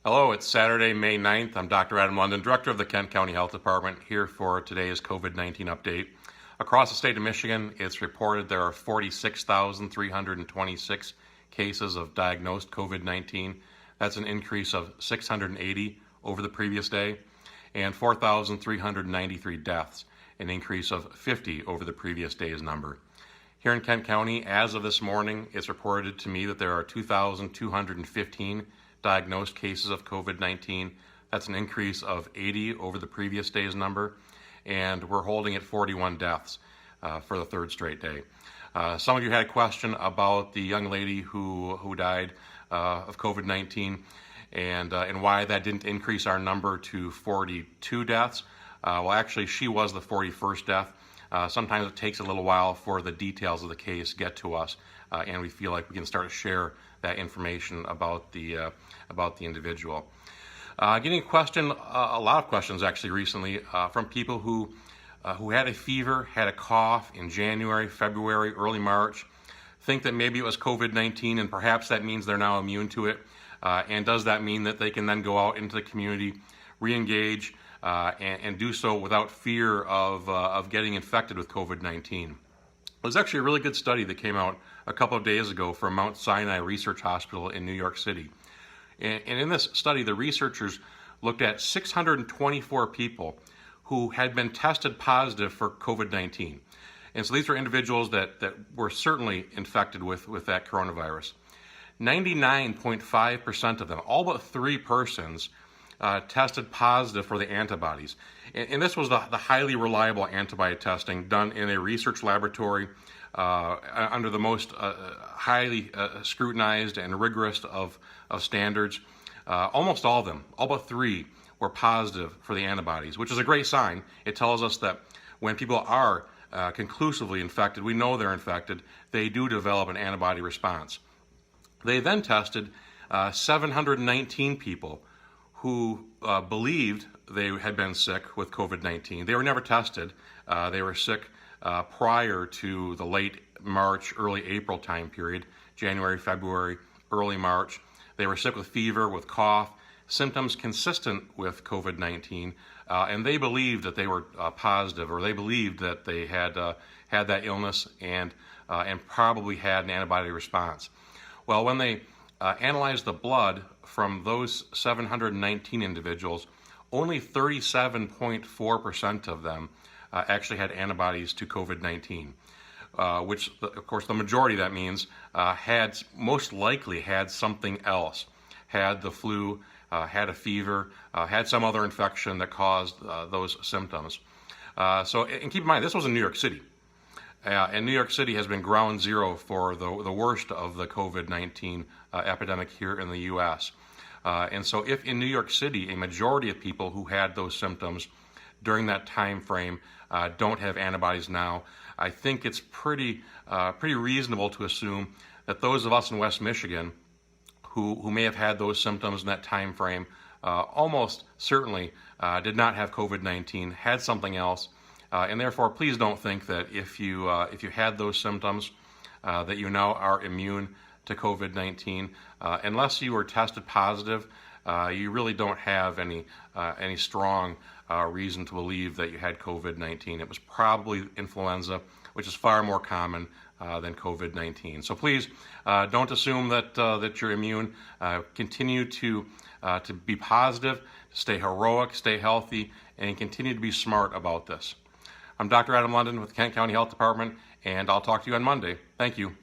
Hello, it's Saturday, May 9th. I'm Dr. Adam London, Director of the Kent County Health Department, here for today's COVID-19 update. Across the state of Michigan, it's reported there are 46,326 cases of diagnosed COVID-19. That's an increase of 680 over the previous day, and 4,393 deaths, an increase of 50 over the previous day's number. Here in Kent County, as of this morning, it's reported to me that there are 2,215 diagnosed cases of COVID-19. That's an increase of 80 over the previous day's number, and we're holding at 41 deaths for the third straight day. Some of you had a question about the young lady who died of COVID-19 and why that didn't increase our number to 42 deaths. Well, actually, she was the 41st death. Sometimes it takes a little while for the details of the case get to us, and we feel like we can start to share that information about the individual. Getting a question, a lot of questions actually recently from people who had a fever, had a cough in January, February, early March, think that maybe it was COVID-19 and perhaps that means they're now immune to it. And does that mean that they can then go out into the community, re-engage, and do so without fear of getting infected with COVID-19? There's actually a really good study that came out a couple of days ago from Mount Sinai Research Hospital in New York City. And in this study, the researchers looked at 624 people who had been tested positive for COVID-19. And so these were individuals that were certainly infected with that coronavirus. 99.5% of them, all but 3 persons, tested positive for the antibodies. And this was the highly reliable antibody testing done in a research laboratory under the most highly scrutinized and rigorous of standards. Almost all of them, all but 3, were positive for the antibodies, which is a great sign. It tells us that when people are conclusively infected, we know they're infected, they do develop an antibody response. They then tested 719 people who believed they had been sick with COVID-19. They were never tested. They were sick prior to the late March, early April time period, January, February, early March. They were sick with fever, with cough, symptoms consistent with COVID-19, and they believed that they were positive, or they believed that they had that illness and probably had an antibody response. Well, when they analyzed the blood from those 719 individuals, only 37.4% of them actually had antibodies to COVID-19, which, of course, the majority of that means had most likely had something else, had the flu, had a fever, had some other infection that caused those symptoms. And keep in mind, this was in New York City. And New York City has been ground zero for the worst of the COVID-19 epidemic here in the U.S. And so if in New York City a majority of people who had those symptoms during that time frame don't have antibodies now, I think it's pretty reasonable to assume that those of us in West Michigan who may have had those symptoms in that time frame almost certainly did not have COVID-19, had something else. And therefore, please don't think that if you had those symptoms, that you now are immune to COVID-19. Unless you were tested positive, you really don't have any strong reason to believe that you had COVID-19. It was probably influenza, which is far more common than COVID-19. So please don't assume that you're immune. Continue to be positive, stay heroic, stay healthy, and continue to be smart about this. I'm Dr. Adam London with the Kent County Health Department, and I'll talk to you on Monday. Thank you.